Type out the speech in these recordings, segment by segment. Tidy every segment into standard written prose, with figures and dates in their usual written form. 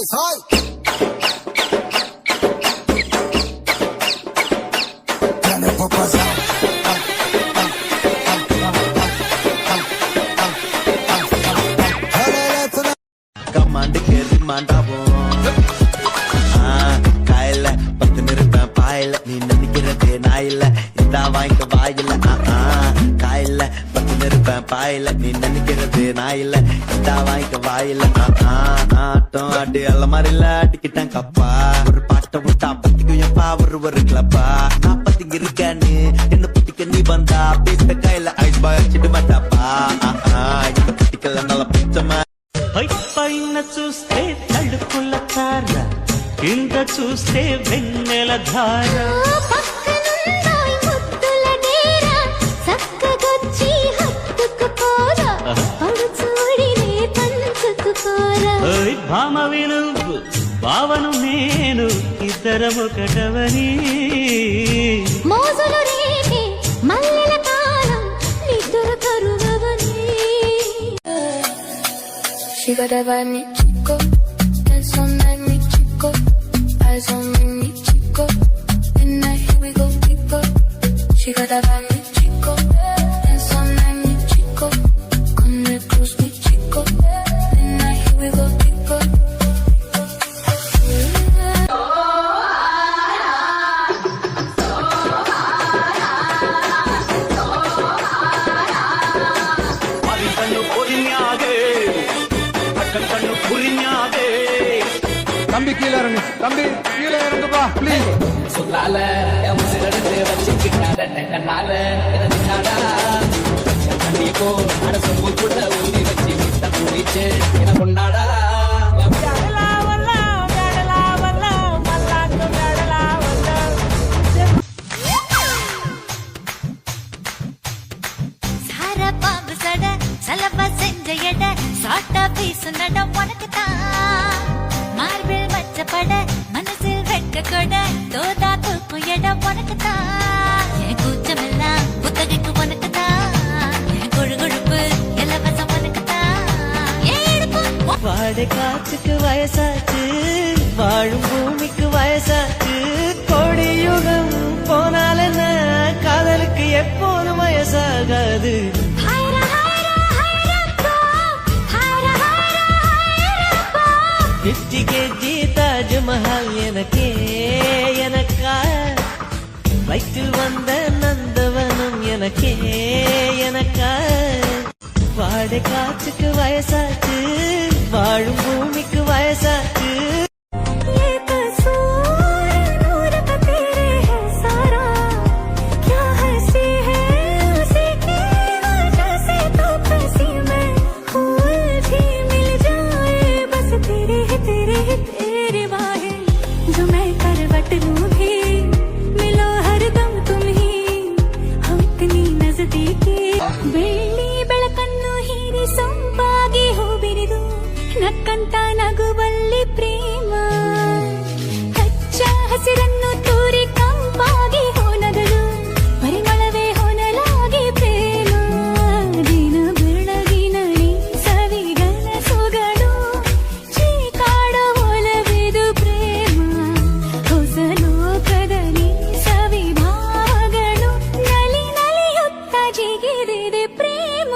3, ¡ay! Ya no puedo pasar. கமாண்டுக்கு ரிமாண்டாவும் காயில 10 நிறுத்தம் பாயில நீ நினைக்கிறது நாயில இதா வாங்கிக்க வாயில காயில 10 நிறுத்தம் பாயில நீ நினைக்கிறது நாயில இதா வாங்கிக்க வாயில ஆட்டம் ஆட்டு அல்ல மாதிரில ஆட்டிக்கிட்டேன் கப்பா ஒரு பாட்டை விட்டா பத்திக்கும் எப்பா ஒரு கிளப்பா நான் பத்திங்க இருக்கேன்னு என்ன பத்திக்க நீ வந்தா பேச கையில ஐஸ் பாய் அடிச்சிட்டு மாட்டாப்பா இந்த பத்திக்கல நல்ல பிச்சமா పైన చూస్తే తడుపుల తార కింద చూస్తే వెన్నెల ధార భామ విను భావను నేను ఇద్దరము కటవని మోజులు రేగే మల్లెల కాలం నిద్ర కరువవని She got a vibe, me chico. Dance all night, me chico. Eyes on me chico. Midnight, here we go, chico. She got a vibe, me chico. Dance all night, me chico. Come real close, me chico. Midnight, here we go, chico. தம்பி கீழே இறங்கு, தம்பி கீழே இறங்குப்பா please. சொல்லால முசிலெடுத்து வச்சுக்கிட்டாட கண்ணால கண்ணிக்கோ அட சொம்பு கூட ஊதி வச்சு விட்ட முடிச்சு என கொண்டாடா பாம்பு சட சலபா செஞ்ச எட சாட்டா பீசு நட உனக்குதான் மார்பில் மச்சப்பட மனசில் வெட்க கொட தோதா தூக்கும் இடம் உனக்குதான் என் கூச்சமெல்லாம் புத்தகைக்கு உனக்குதான் என் கொழுகொழுப்பு இலவசம் உனக்குதான் வாடை காற்றுக்கு வயசாச்சு வாழும் பூமிக்கு வயசாச்சு கோடி யுகம் போனால் என்ன காதலுக்கு எப்போதும் வயசாகாது கெஜி தாஜ்மஹால் எனக்கே எனக்கா வயிற்றில் வந்த நந்தவனம் எனக்கே எனக்கா வாடை காற்றுக்கு வயசாச்சு வாழும் பூமிக்கு வயசாச்சு ನಕ್ಕಂತ ನಗುವಲ್ಲಿ ಪ್ರೇಮ ಹಚ್ಚ ಹಸಿರನ್ನು ತೂರಿ ಕಂಪಾಗಿ ಹೋನದಳು ಪರಿಮಳವೇ ಹೊನಲಾಗಿ ಪ್ರೇಮ ದಿನ ಬೆಳಗಿನ ನೀ ಸವಿಗನ ಸೊಗಡು ಚೀಕಾಡ ಒಲವಿದು ಪ್ರೇಮ ಹೊಸ ಲೋಕದಲ್ಲಿ ಸವಿಭಾಗಗಳು ನಲಿ ನಲಿಯುತ್ತ ಜಿಗಿದಿದೆ ಪ್ರೇಮ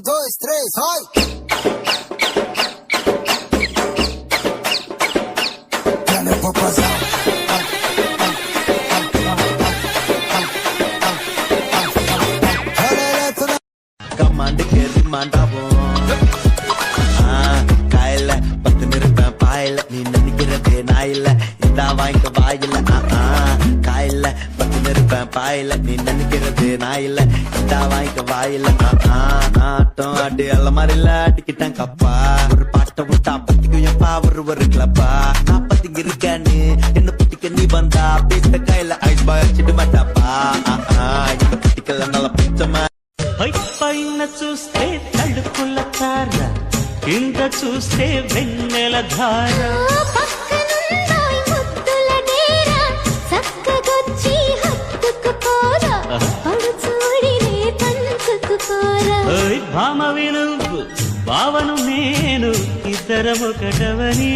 Dois, três, ¡ay! Ya no puedo pasar. கமாண்டுக்கு ரிமாண்டாவும் வாங்கிக்க வாயில காயில பத்து நிருப்பேன் பாயில நீ நினைக்கிறது நான் இல்ல இதா வாங்கிக்க வாயில ஆட்டம் ஆட்டு அல்ல மாதிரி இல்ல அடிக்கிட்டேன் கப்பா ஒரு பாட்டை விட்டா பத்திக்கும் எப்பா ஒரு கிளப்பா நான் பத்திங்க இருக்கேன்னு என்ன பத்திக்க நீ வந்தா பேச கையில ஐஸ் பாய் வச்சுட்டு மாட்டாப்பா இந்த பத்திக்கல நல்ல பிச்சமா పైన చూస్తే తడుకుల తార కింద చూస్తే వెన్నెల ధార పక్కనున్నాయి ముద్దుల డేరా చక్కగొచ్చి హత్తుకుపోరా పడుచూడినే పంచుకుపోరా ఓయ్ భామ వినువ్వు భావను నేను ఇద్దరం ఒకటవని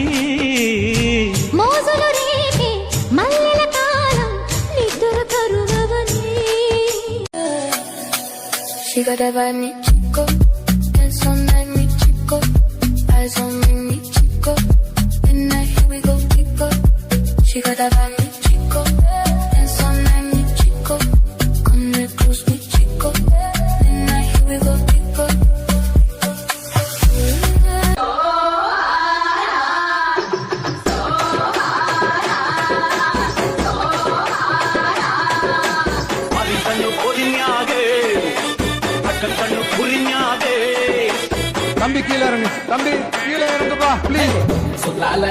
మోజులు రేపే మల్లెల కాలం నిద్ర కరువవని She got that vibe, me chico. Dance all night, me chico. Eyes on me chico. Midnight, here we go, chico. She got that vibe, me chico. Dance all night, me chico. Come real close, me chico. Midnight, here we go, chico. தம்பி கீழே இறங்கு தம்பி கீழே இறங்குப்பா please சொல்லால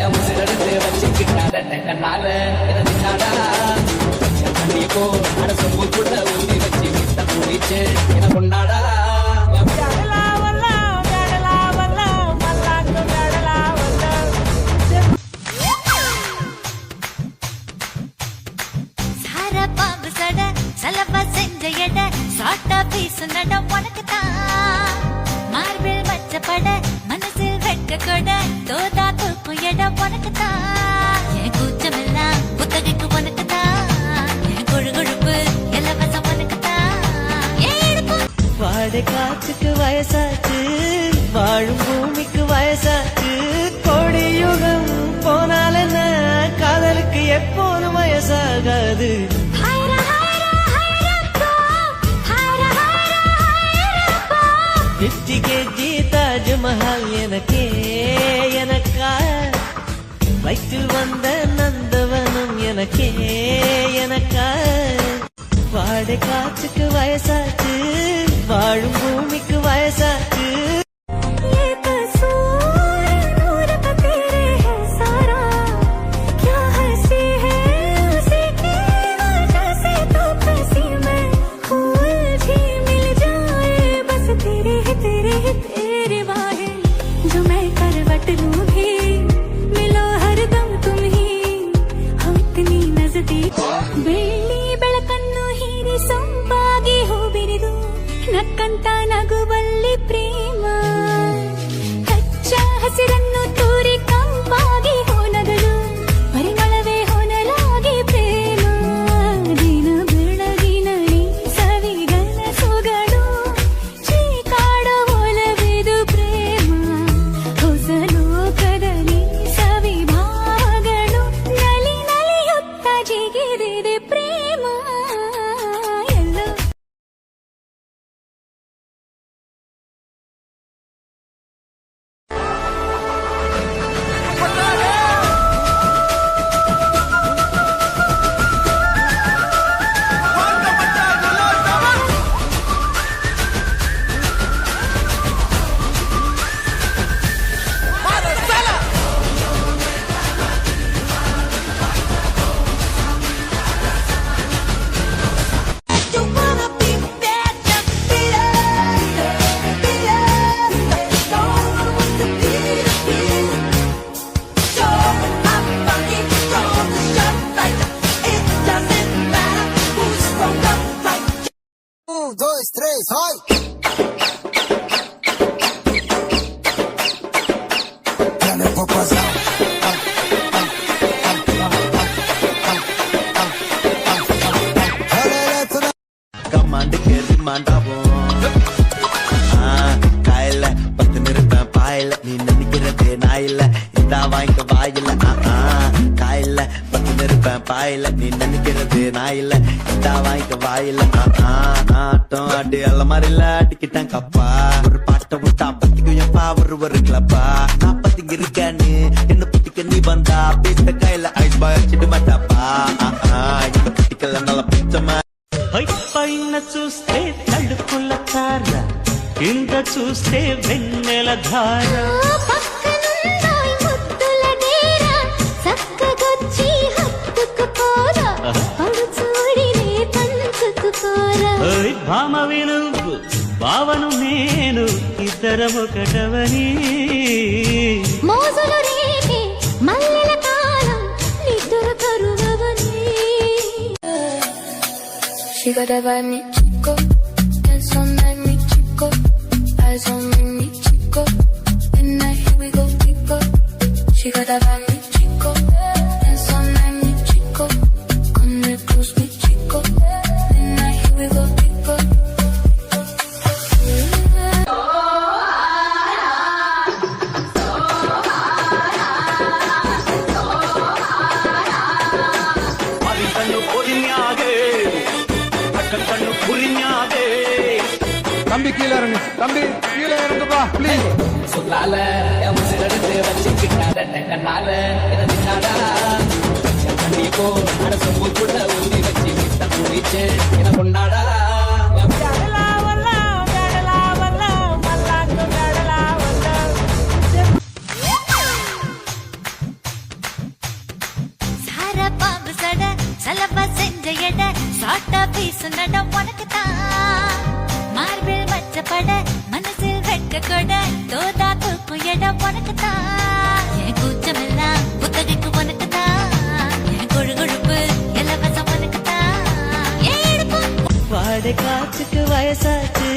என் உசிரெடுத்து வச்சுக்கிட்டாட கண்ணால இறந்துட்டாடா கண்டிப்போ அட சொம்புக்குள்ள ஊதி வச்சு விட்ட குடிச்சு என கொண்டாடா சார பாம்பு சட சலவா செஞ்ச எட சாட்டா பீசு நட உனக்குத்தான் மார்பில் மச்சப்பட மனசில் வெட்ட கொட தோதா தூக்கும் எட உனக்குத்தான் என் கூச்சமெல்லாம் புத்தகைக்கு உனக்குத்தான் என் கொழுகொழுப்பு இலவசம் உனக்குத்தான் என் இடுப்பு வாடை காற்றுக்கு வயசாச்சு வாழும் பூமிக்கு வயசாச்சு கோடி யுகம் போனால என்ன காதலுக்கு எப்போதும் வயசாகாது Hayra, hayra, hayrappa. Hayra, hayra, hayrappa. கெட்டி கெட்டி தாஜ்மஹால் எனக்கே எனக்கா வயிற்றில் வந்த நந்தவனம் எனக்கே எனக்கா வாடை காற்றுக்கு வயசாச்சு வாழும் பூமிக்கு வயசாச்சு ये कसूर नूर का तेरे है सारा क्या हंसी है उसी की वजह से तो फंसी मैं फूल भी मिल जाए बस तेरे ही बाहें जो मैं करवट लूं भी मिलो हरदम तुम ही हम इतनी नजदीक बेली ಬೆಳಕನ್ನು ಹೀರಿ ಸೊಂಪಾಗಿ ಹೂಬಿರಿದು ನಕ್ಕಂತ ನಗುವಲ್ಲಿ ಪ್ರೇಮ ಹಚ್ಚ ಹಸಿರನ್ನು ತೂರಿ ಕಂಪಾಗಿ ಹೋನಗಳು ಪರಿಮಳವೇ ಹೊನಲಾಗಿ ಪ್ರೇಮ ದಿನ ಬೆಳಗಿನ ನೀ ಸವಿಗಲ ಸೊಗಡು ಚೀಕಾಡೋ ಒಲವಿದು ಪ್ರೇಮ ಹೊಸ ಲೋಕದಲ್ಲಿ ಸವಿಭಾವಗಳು ನಲಿ ನಲಿಯುತ್ತ ಜಿಗಿದಿದೆ ಪ್ರೇಮ ಎಲ್ಲೋ You wanna be bad, just be it. Be it. Don't want to be it. So I'm funny, don't shut right. It doesn't matter who's wrong or right. 1, 2, 3, vai! Dale popozão. Olha tudo. கமாண்டுக்கு ரிமாண்டாவும் காயில பத்து நிருப்பேன் பாயில நீ நினைக்கிறது நான் இல்ல இதா வாங்கிக்க வாயில காயில பத்து நிருப்பேன் பாயில நீ நினைக்கிறது நான் இல்ல இதா வாங்கிக்க வாயில ஆட்டம் ஆட்டு அல்ல மாதிரி இல்ல அடிக்கிட்டேன் கப்பா ஒரு பாட்டை விட்டா பத்திக்கும் எப்பா ஒரு கிளப்பா நான் பத்திங்க இருக்கேன்னு என்ன பத்திக்க நீ வந்தா பேச கையில ஐஸ் பாய் வச்சுட்டு చూస్తే వెన్నెల ధార పక్కనుందోయ్ ముద్దుల డేరా చక్కగొచ్చి హత్తుకుపోరా పడుచూడినే పంచుకుపోరా ఓయ్ భామ వినువ్వు భావను నేను ఇద్దరమొకటవని మోజులు రేపే మల్లెల కాలం నిద్ర కరువవని She got that vibe, me chico. Dance all night, me chico. Eyes on me chico. Midnight, here we go, we go. She got that vibe, me chico. Dance all night, me chico. Come real close, me chico. Midnight, here we go, we go. தம்பி கீழே இறங்கு தம்பி கீழே இறங்குப்பா please சொல்லால என் உசிரெடுத்து வச்சுக்கிட்டாத கண்ணால என்ன நின்னாடா என் கண்ணிக்கோ அரசு மூக்குள்ள ஊதி வச்சு விட்ட முடிச்சு என்ன கொண்டாடா சார பாம்பு சட சலபா செஞ்ச எட சாட்டா பீசு நடம் உனக்கு தான் மார்பில் மச்சப்பட மனசில் வெட்க கொட தோதா தூக்கும் இடம் உனக்கு தான் என் கூச்சமெல்லாம் புத்தகைக்கு உனக்கு தான் என் கொழு கொழுப்பு இலவசம் உனக்கு தான் வாடை காற்றுக்கு வயசாச்சு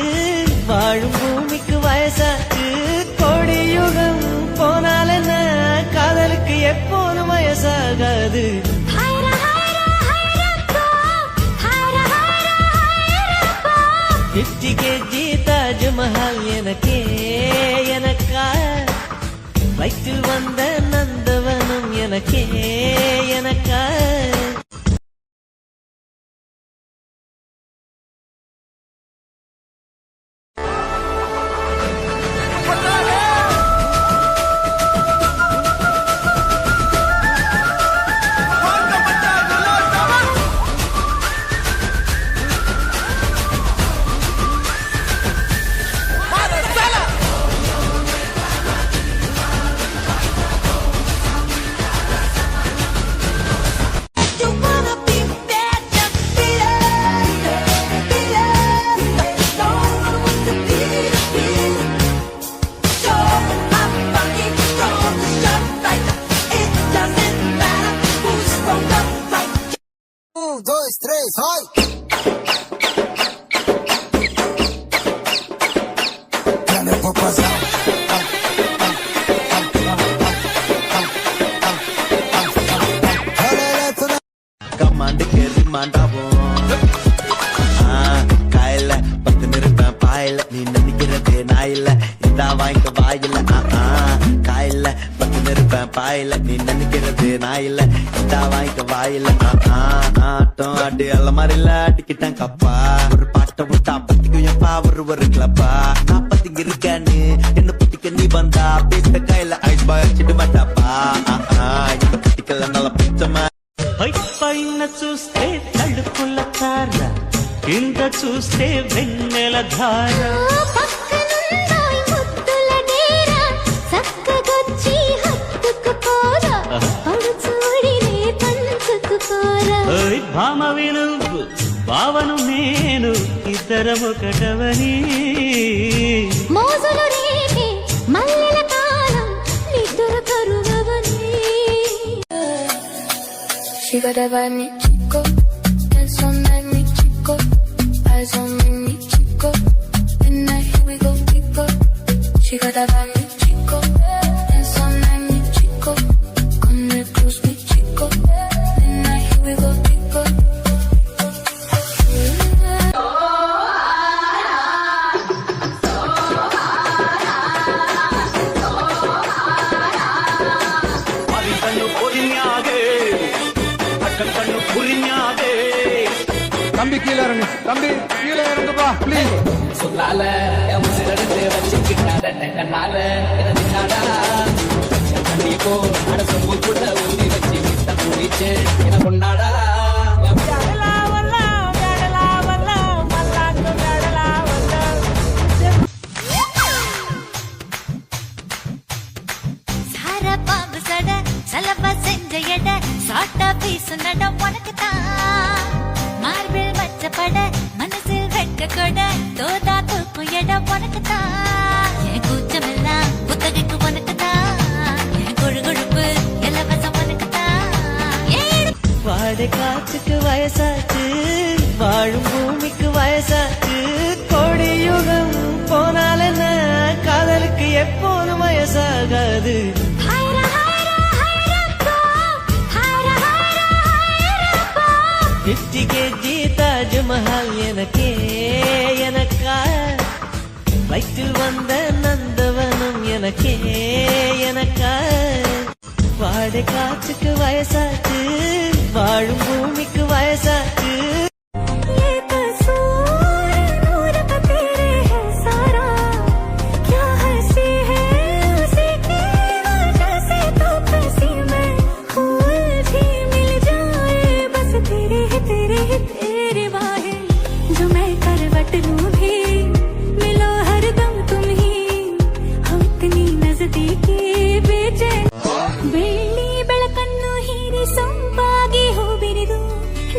வாழும் பூமிக்கு வயசாச்சு கோடி யுகம் போனால என்ன காதலுக்கு எப்போதும் வயசாகாது பிப்டி கேஜி தாஜ்மஹால் எனக்கே எனக்கா வயிற்றில் வந்த நந்தவனம் எனக்கே எனக்கா Dois, três, vai! É meu popozão. கமாண்டுக்கு ரிமாண்டாவும் காயில பத்து நிறுத்தம் பாயில நீ நினைக்கிறது நாயில இதா வாய்க்க வாயில காயில பத்து நிறுத்தம் பாயில நீ நினைக்கிறது நாயில இதா வாய்க்க வாயில ஆட்டம் ஆடி அல்ல மாதிரில அடிக்கிட்டேன் கப்பா ஒரு பாட்டை விட்டா பத்திக்கும் எப்பா ஒரு கிளப்பா நான் பத்திங்க இருக்கேன்னு என்ன பத்திக்க நீ வந்தா பேச கையில ஐஸ் பாய் அடிச்சிட்டு மாட்டாப்பா இந்த பத்திக்கல நல்ல பிச்சமா పైన చూస్తే తడుపుల తార కింద చూస్తే వెన్నెల ధార పక్కనుందోయ్ ముద్దుల డేరా చక్కగొచ్చి హత్తుకుపోరా పడుచూడినే పంచుకుపోరా ఓయ్ భామ వినువ్వు భావను నేను ఇద్దరమొకటవని మోజులు రేపే మల్లెల కాలం నిద్ర కరువవని She got that vibe, me chico. Dance all night, me chico. Eyes on me chico. Midnight, here we go, we go. She got that vibe, me chico. Dance all night, me chico. Come real close, me chico. Midnight, here we go, we go. தம்பி கீழே இறங்கு தம்பி கீழே இறங்குப்பா please சொல்லால என் உசிரெடுத்து வச்சுக்கிட்டாத கண்ணால என்ன நின்னாடா என் கண்ணிக்கோ அரசு மூக்குள்ள ஊதி வச்சு விட்ட முடிச்சு என்ன கொண்டாடா வீசும் நடம் உனக்குத்தான் மார்பில் வச்சப்பட மனசில் வெட்க கொட தோதா தூக்கும் இடம் உனக்குத்தான் என் கூச்சமெல்லாம் புத்தகைக்கு உனக்குத்தான் என் கொழுகொழுப்பு இலவசம் உனக்குத்தான் வாடை காற்றுக்கு வயசாச்சு வாழும் பூமிக்கு வயசாச்சு கோடி யுகம் போனால் என்ன காதலுக்கு எப்போதும் வயசாகாது பிப்டிகே ஜி தாஜ்மஹால் எனக்கே எனக்கா வயிற்றில் வந்த நந்தவனம் எனக்கே எனக்கா வாடை காற்றுக்கு வயசாச்சு வாழும் பூமிக்கு வயசாச்சு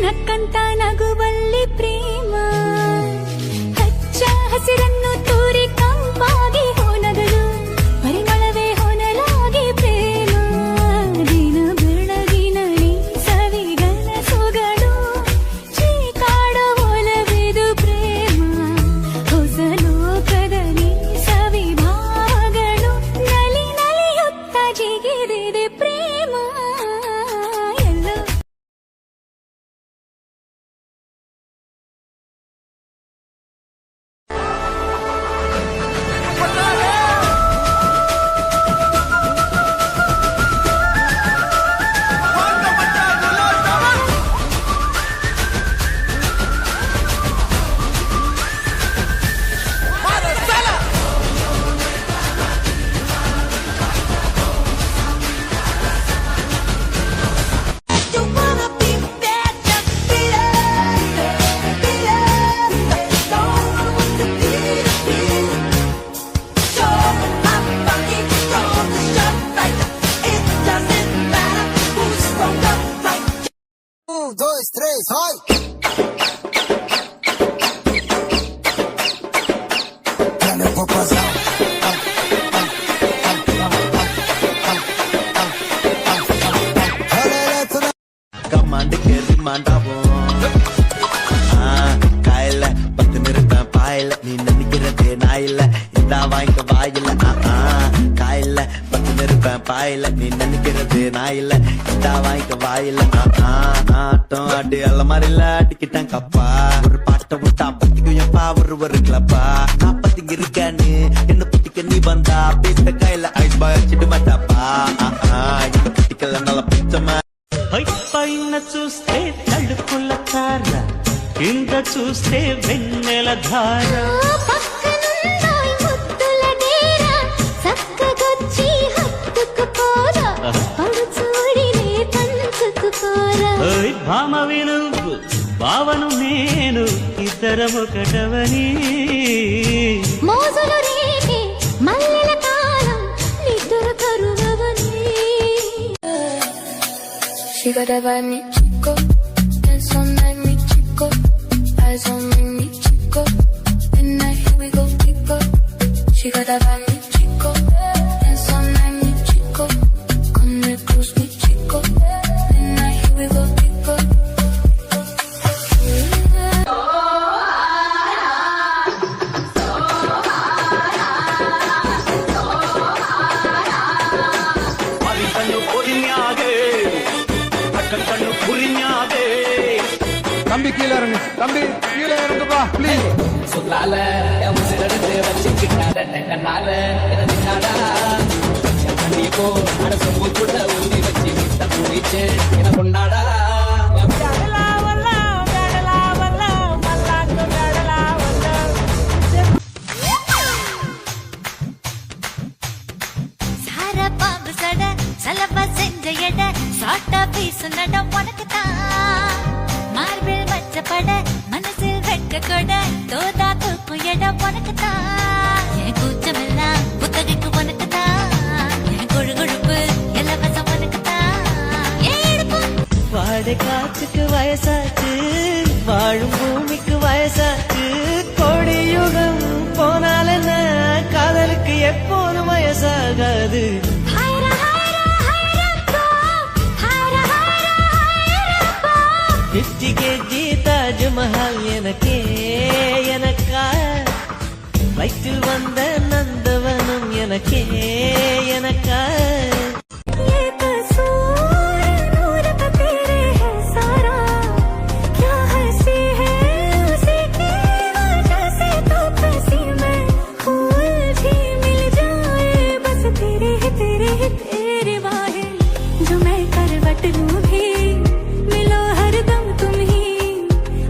ನಕ್ಕಂತ ನಗುವಲ್ಲಿ ಪ್ರೇಮ ಹಚ್ಚ ಹಸಿರನ್ನು ತೂರಿ ಕಂಪಾಗಿ ಹೋನಗಳು ಪರಿಮಳವೇ ಹೊನಲಾಗಿ ಪ್ರೇಮ ದಿನ ಬೆಳಗಿನ ನೀ ಸವಿಗನ ಸೊಗಡು ಚೀಕಾಡ ಒಲವಿದು ಪ್ರೇಮ ಹೊಸ ಲೋಕದ ನೀ ಸವಿಭಾಗಗಳು ನಲಿ ನಲಿಯುತ್ತ ಜಿಗಿದಿದೆ ಪ್ರೇಮ ಎಲ್ಲೋ Dois, três, vai! É meu popozão. கமாண்டுக்கு ரிமாண்டாவும் காயில பத்து நிறுத்தம் பாயில நீ நினைக்கிறதே நாயில இந்தா வாய்க்க வாயில காயில பத்து நிறுத்தம் பாயில நீ நினைக்கிறதே நாயில இந்தா வாய்க்க வாயில ஆட்டம் ஆடி அல்ல மாதிரில அடிக்கிட்டேன் கப்பா ஒரு பாட்டை விட்டா பத்திக்கும் எப்பா ஒரு கிளப்பா நான் பத்திங்க இருக்கான்னு என்ன பத்திக்க நீ வந்தா பேச கையில ஐஸ் பாய் வச்சுட்டு மாட்டாப்பா இந்த பத்திக்கல நல்ல பிச்சமா పైన చూస్తే తడుకుల తార కింద చూస్తే వెన్నెల ధార పక్కనున్నాయి ముద్దుల డేరా చక్కగొచ్చి హత్తుకుపోరా పడుచూడినే పంచుకుపోరా ఓయ్ భామవి నువ్వు భావను నేను ఇద్దరం ఒకటవని మోజులు రేగే మల్లెల కాలం నిద్ర కరువవని She got a vibe, me chico. Dance all night, me chico. Eyes on me chico. Midnight, here we go, pico. She got a vibe, me chico. Dance all night, me chico. Come real close, me chico. Midnight, here we go, pico. தம்பி கீழே இறங்கு தம்பி கீழே இறங்குப்பா please சொல்லால என் உசிரெடுத்து வச்சுக்கிட்டாட கண்ணால என்ன தின்னாடா கண்ணியப்போ அட சொம்புக்குள்ள ஊதி வச்சு மித்த குடிச்சு என்ன கொண்டாடா சார பாம்பு சட சலவா செஞ்ச எட சாட்டா பீசு நடம் உனக்குத்தான் மார்பில் வச்சப்பட மனசில் வெட்க கொட தோதா தூக்கும் இடம் உனக்குத்தான் என் கூச்சமெல்லாம் புத்தகைக்கு உனக்குத்தான் என் கொழுகொழுப்பு இலவசம் உனக்குத்தான் வாட வாடை காற்றுக்கு வயசாச்சு, வாழும் பூமிக்கு வயசாச்சு. கோடி யுகம் போனால் என்ன, காதலுக்கு எப்போதும் வயசாகாது. இச்சிகே தாஜ்மஹால் எனக்கே எனக்கா, வயிற்றில் வந்த நந்தவனம் எனக்கே எனக்கா. जो मैं करवट लूं भी मिलो हरदम तुम ही,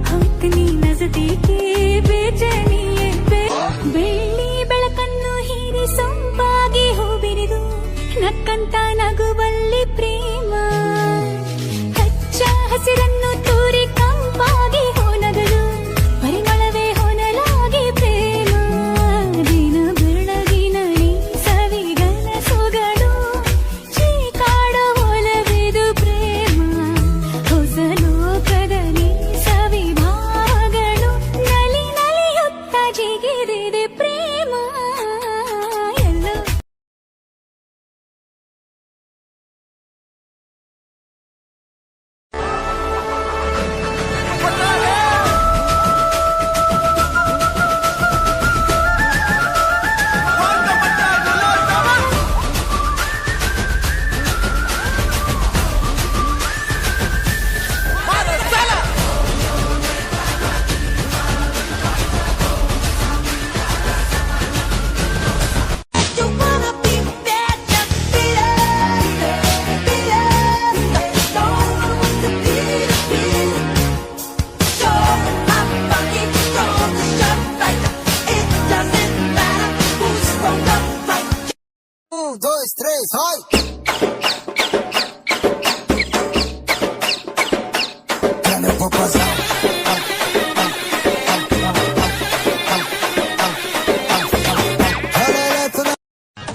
हम इतनी नजदीकी बेचैनी ಬೆಳ್ಳಿ ಬೆಳಕನ್ನು ಹೀರಿ ಸೊಂಪಾಗಿ ಹೂಬಿರಿದು ನಕ್ಕಂತ ನಗುವಲ್ಲಿ ಪ್ರೇಮ, ಹಚ್ಚ ಹಸಿರನ್ನು ತೂರಿ ಕಂಪಾಗಿ ಹೋನಗಳು ಪರಿಮಳವೇ ಹೊನಲಾಗಿ ಪ್ರೇಮ. ದಿನ ಬೆಳಗಿನ ನೀ ಸವಿಗನ ಸೊಗಡು ಚೀಕಾಡ ಒಲವಿದು ಪ್ರೇಮ. ಹೊಸ ಲೋಕದ ನೀ ಸವಿಭಾವಗಳು ನಲಿ ನಲಿಯುತ್ತ ಜಿಗಿದಿದೆ ಪ್ರೇಮ. ಎಲ್ಲೋ Dois, três, vai! É meu popozão.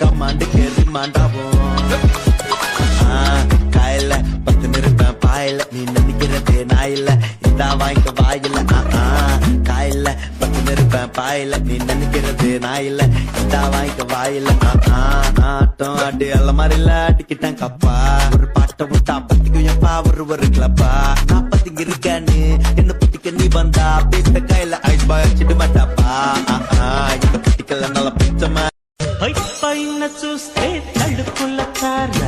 கமாண்டுக்கு ரிமாண்டாவும் காயில பத்து நிறுத்தம் பாயில, நீ நினைக்கிறது நான் இல்ல, இந்தா வாங்கிக்க வாயில. காயில பத்து நிறுத்தம் பாயில, நீ நினைக்கிறது நான் இல்ல, இந்தா வாங்கிக்க வாயில. ஆட்டம் ஆடி அல்ல மாதிரில அடிக்கிட்டேன் கப்பா, ஒரு பாட்டை விட்டா பத்திக்கும் எப்பா ஒரு கிளப்பா. நான் பத்திங்க இருக்கேன்னு என்ன பத்திக்க நீ வந்தா பேச கையில ஐஸ் பாய் வச்சுட்டு மாட்டாப்பா. இந்த பத்திக்கல நல்ல பிச்சமா పైన చూస్తే తడుకుల తార,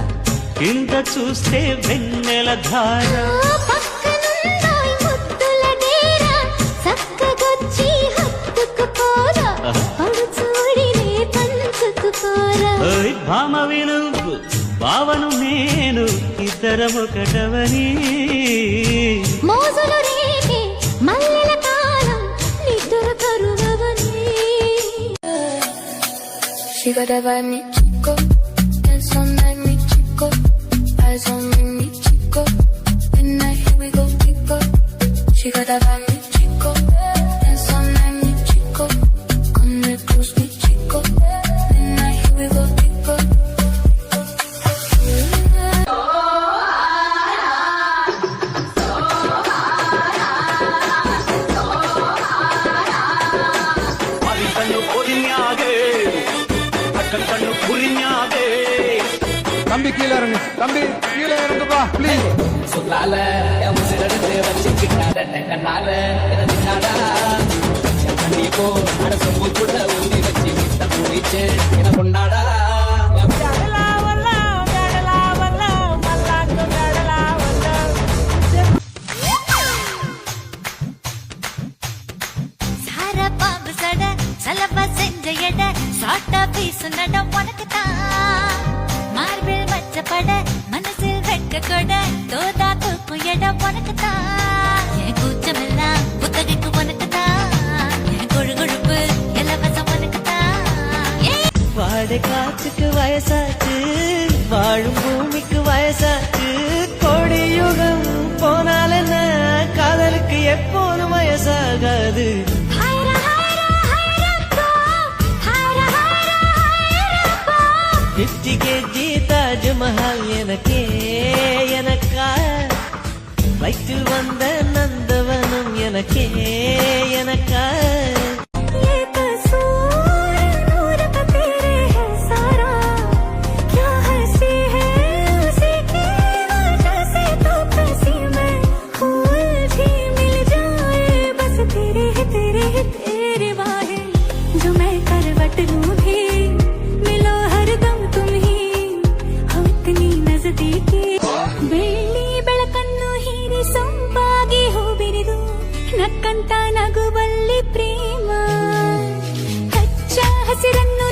కింద చూస్తే వెన్నెల ధార. పక్కనున్నాయి ముద్దుల డేర, చక్కగొచ్చి హత్తుకుపోరా, పడుచూడినే పంచుకుపోరా. ఓయ్ భామవి నువ్వు భావను నేను, ఇద్దరం ఒకటవని. మోజులు రేగే మల్లెల కాలం నిద్ర కరువవని. She got that vibe, me chico, dance all night, me chico, eyes on me chico, midnight here we go, chico. She got that vibe, me chico, dance all night, me chico, come real close, me chico, midnight here we go, chico. தம்பி கீழே இறங்கு, தம்பி கீழே இறங்குப்பா please. சொல்லால என் உசிரெடுத்து வச்சுக்கிட்டாட கண்ணால என்ன தின்னாடா. கண்ணி போ அட சொம்புக்குள்ள ஊதி வச்சு மித்த குடிச்சு என்ன கொண்டாடா. சார பாம்பு சட சலவா செஞ்ச எட சாட்டா பீசு நட உனக்கு தான். மார்பில் மச்சப்பட மனசில் வெட்க கொட தோதா தூக்கும் இடம் உனக்கு தான். என் கூச்சமெல்லாம் புத்தகைக்கு உனக்கு தான், என் கொழு கொழுப்பு இலவசம் உனக்கு தான். வாடை காற்றுக்கு வயசாச்சு, வாழும் பூமிக்கு வயசாச்சு. கோடி யுகம் போனால் என்ன, காதலுக்கு எப்போதும் வயசாகாது. இச்சிகே தாஜ்மஹால் எனக்கே எனக்கா, வயிற்றில் வந்த நந்தவனம் எனக்கே எனக்கா ये कसूर नूर का तेरे है सारा क्या हंसी है उसी की वजह से तो फंसी मैं फूल भी मिल जाए बस तेरे वाहे जो मैं करवट लूं भी मिलो हरदम तुम ही हो इतनी नजदीकी ಬೆಳ್ಳಿ ಬೆಳಕನ್ನು ಹೀರಿ ಸೊಂಪಾಗಿ ಹೂ ಬಿರಿದು ನಕ್ಕಂತ ನಗುವಲ್ಲಿ ಪ್ರೇಮ ಹಚ್ಚ ಹಸಿರನ್ನು